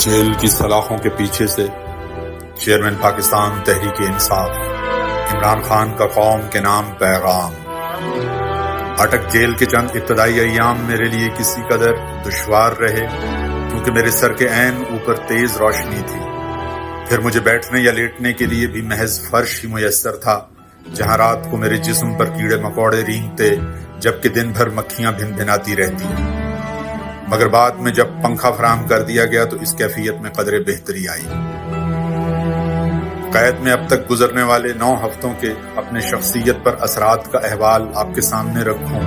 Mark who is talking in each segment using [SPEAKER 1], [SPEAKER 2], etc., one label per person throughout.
[SPEAKER 1] Jail کی سلاخوں کے پیچھے سے چیئرمین پاکستان تحریک انصاف عمران خان کا قوم کے نام پیغام۔ اٹک جیل کے چند ابتدائی ایام میرے لیے کسی قدر دشوار رہے کیونکہ میرے سر کے عین اوپر تیز روشنی تھی، پھر مجھے بیٹھنے یا لیٹنے کے لیے بھی محض فرش ہی میسر تھا جہاں رات کو میرے جسم پر کیڑے مکوڑے رینگتے جبکہ دن بھر مکھیاں بھن بھناتی رہتی، مگر بعد میں جب پنکھا فراہم کر دیا گیا تو اس کیفیت میں قدرے بہتری آئی۔ قید میں اب تک گزرنے والے 9 ہفتوں کے اپنے شخصیت پر اثرات کا احوال آپ کے سامنے رکھوں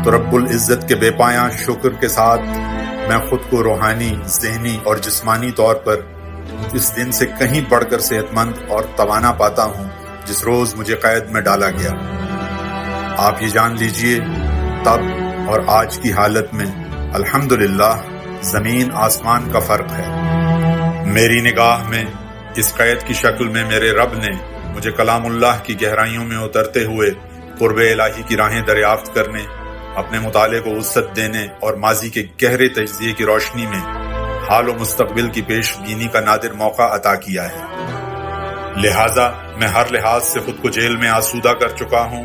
[SPEAKER 1] تو رب العزت کے بے پایاں شکر کے ساتھ میں خود کو روحانی، ذہنی اور جسمانی طور پر اس دن سے کہیں بڑھ کر صحت مند اور توانا پاتا ہوں جس روز مجھے قید میں ڈالا گیا۔ آپ یہ جان لیجئے تب اور آج کی حالت میں الحمدللہ زمین آسمان کا فرق ہے۔ میری نگاہ میں اس قید کی شکل میں میرے رب نے مجھے کلام اللہ کی گہرائیوں میں اترتے ہوئے قرب الہی کی راہیں دریافت کرنے، اپنے مطالعے کو وسعت دینے اور ماضی کے گہرے تجزیے کی روشنی میں حال و مستقبل کی پیش بینی کا نادر موقع عطا کیا ہے۔ لہٰذا میں ہر لحاظ سے خود کو جیل میں آسودہ کر چکا ہوں،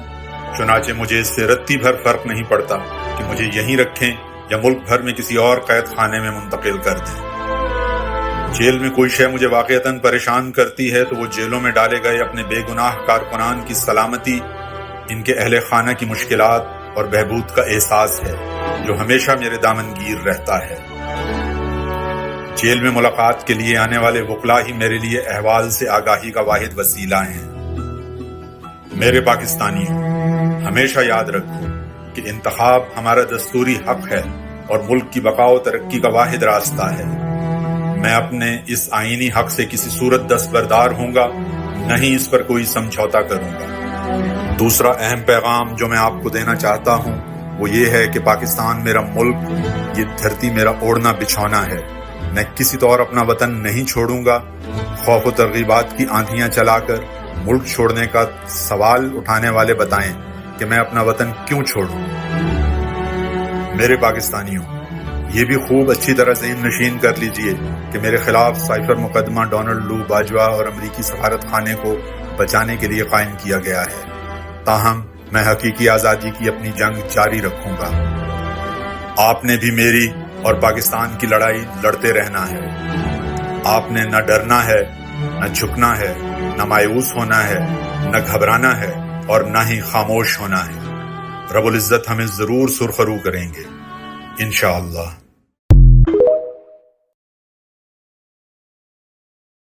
[SPEAKER 1] چنانچہ مجھے اس سے رتی بھر فرق نہیں پڑتا کہ مجھے یہیں رکھیں یا ملک بھر میں کسی اور قید خانے میں منتقل کر دیں۔ جیل میں کوئی شے مجھے واقعتاً پریشان کرتی ہے تو وہ جیلوں میں ڈالے گئے اپنے بے گناہ کارکنان کی سلامتی، ان کے اہل خانہ کی مشکلات اور بہبود کا احساس ہے جو ہمیشہ میرے دامنگیر رہتا ہے۔ جیل میں ملاقات کے لیے آنے والے وکلاء ہی میرے لیے احوال سے آگاہی کا واحد وسیلہ ہیں۔ میرے پاکستانیوں، ہمیشہ یاد رکھو کہ انتخاب ہمارا دستوری حق ہے اور ملک کی بقا و ترقی کا واحد راستہ ہے۔ میں اپنے اس آئینی حق سے کسی صورت دستبردار ہوں گا، نہ ہی اس پر کوئی سمجھوتا کروں گا۔ دوسرا اہم پیغام جو میں آپ کو دینا چاہتا ہوں وہ یہ ہے کہ پاکستان میرا ملک، یہ دھرتی میرا اوڑھنا بچھونا ہے۔ میں کسی طور اپنا وطن نہیں چھوڑوں گا۔ خوف و ترغیبات کی آندھیاں چلا کر ملک چھوڑنے کا سوال اٹھانے والے بتائیں کہ میں اپنا وطن کیوں چھوڑوں۔ میرے پاکستانیوں، یہ بھی خوب اچھی طرح ذہن نشین کر لیجئے کہ میرے خلاف سائفر مقدمہ ڈونلڈ لو باجوہ اور امریکی سفارت خانے کو بچانے کے لیے قائم کیا گیا ہے، تاہم میں حقیقی آزادی کی اپنی جنگ جاری رکھوں گا۔ آپ نے بھی میری اور پاکستان کی لڑائی لڑتے رہنا ہے۔ آپ نے نہ ڈرنا ہے، نہ جھکنا ہے، نہ مایوس ہونا ہے، نہ گھبرانا ہے اور نہ ہی خاموش ہونا ہے۔ رب العزت ہمیں ضرور سرخرو کریں گے انشاءاللہ۔